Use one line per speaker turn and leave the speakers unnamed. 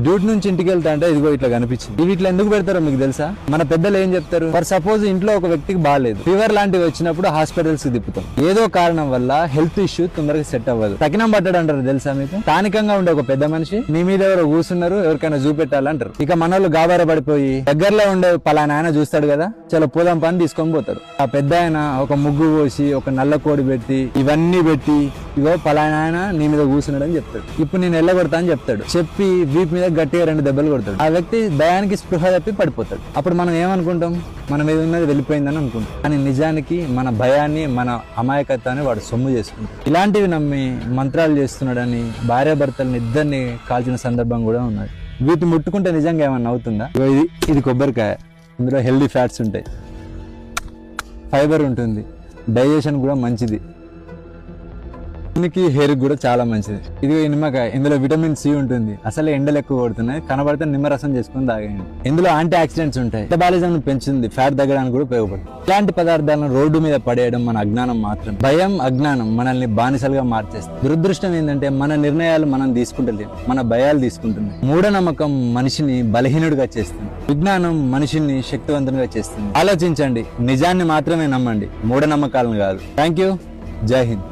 Duty నుంచి ఇంటికి వెళ్తా అంటే ఇదిగో ఇట్లా కనిపించింది. ఇవి ఇట్లా ఎందుకు పెడతారో మీకు తెలుసా? మన పెద్దలు ఏం చెప్తారు, ఫర్ సపోజ్ ఇంట్లో ఒక వ్యక్తికి బాగాలేదు, ఫీవర్ లాంటివి వచ్చినప్పుడు హాస్పిటల్స్ కి తిప్పుతాం. ఏదో కారణం వల్ల హెల్త్ ఇష్యూ తొందరగా సెట్ అవ్వదు, తగినం పట్టడు అంటారు తెలుసా మీకు? స్థానికంగా ఉండే ఒక పెద్ద మనిషి మీ మీద ఎవరో కూర్చున్నారు, ఎవరికైనా చూపెట్టాలంటారు. ఇక మనోళ్ళు గాబార పడిపోయి దగ్గరలో ఉండే పలానా ఆయన చూస్తాడు కదా, చలో పోదాం పని తీసుకొని పోతారు. ఆ పెద్ద ఆయన ఒక ముగ్గు పోసి ఒక నల్ల కోడి పెట్టి ఇవన్నీ పెట్టి ఇగో పలానా ఆయన నీ మీద కూర్చున్నాడు అని చెప్తాడు. ఇప్పుడు నేను ఎల్లగొడతా అని చెప్తాడు. చెప్పి వీపు మీద గట్టిగా 2 దెబ్బలు కొడతాడు. ఆ వ్యక్తి భయానికి స్పృహ తప్పి పడిపోతాడు. అప్పుడు మనం ఏమనుకుంటాం, మన మీద ఉన్నది వెళ్ళిపోయిందని అనుకుంటాం. కానీ నిజానికి మన భయాన్ని, మన అమాయకత్వాన్ని వాడు సొమ్ము చేసుకుంటాడు. ఇలాంటివి నమ్మి మంత్రాలు చేస్తున్నాడని భార్యాభర్తలను ఇద్దరిని కాల్చిన సందర్భం కూడా ఉన్నది. వీటిని ముట్టుకుంటే నిజంగా ఏమన్నా అవుతుందా? ఇది కొబ్బరికాయ, ఇందులో హెల్దీ ఫ్యాట్స్ ఉంటాయి, ఫైబర్ ఉంటుంది, డైజెషన్ కూడా మంచిది, హెయిర్ కూడా చాలా మంచిది. ఇది నిమ్మకాయ, ఇందులో విటమిన్ సి ఉంటుంది. అసలు ఎండలు ఎక్కువ కొడుతున్నాయి, కనబడితే నిమ్మరసం చేసుకుని తాగండి. ఇందులో యాంటీ ఆక్సిడెంట్స్ ఉంటాయి, మెటబాలిజం పెంచుతుంది, ఫ్యాట్ తగ్గడానికి కూడా ఉపయోగపడుతుంది. ఇలాంటి పదార్థాలను రోడ్డు మీద పడేయడం మన అజ్ఞానం మాత్రం. భయం, అజ్ఞానం మనల్ని బానిసలుగా మార్చేస్తుంది. దురదృష్టం ఏంటంటే మన నిర్ణయాలు మనం తీసుకుంటలేము, మన భయాలు తీసుకుంటున్నాయి. మూఢనమ్మకం మనిషిని బలహీనుడిగా చేస్తుంది, విజ్ఞానం మనిషిని శక్తివంతునిగా చేస్తుంది. ఆలోచించండి, నిజాన్ని మాత్రమే నమ్మండి, మూఢనమ్మకాలను కాదు. Thank you. జై హింద్.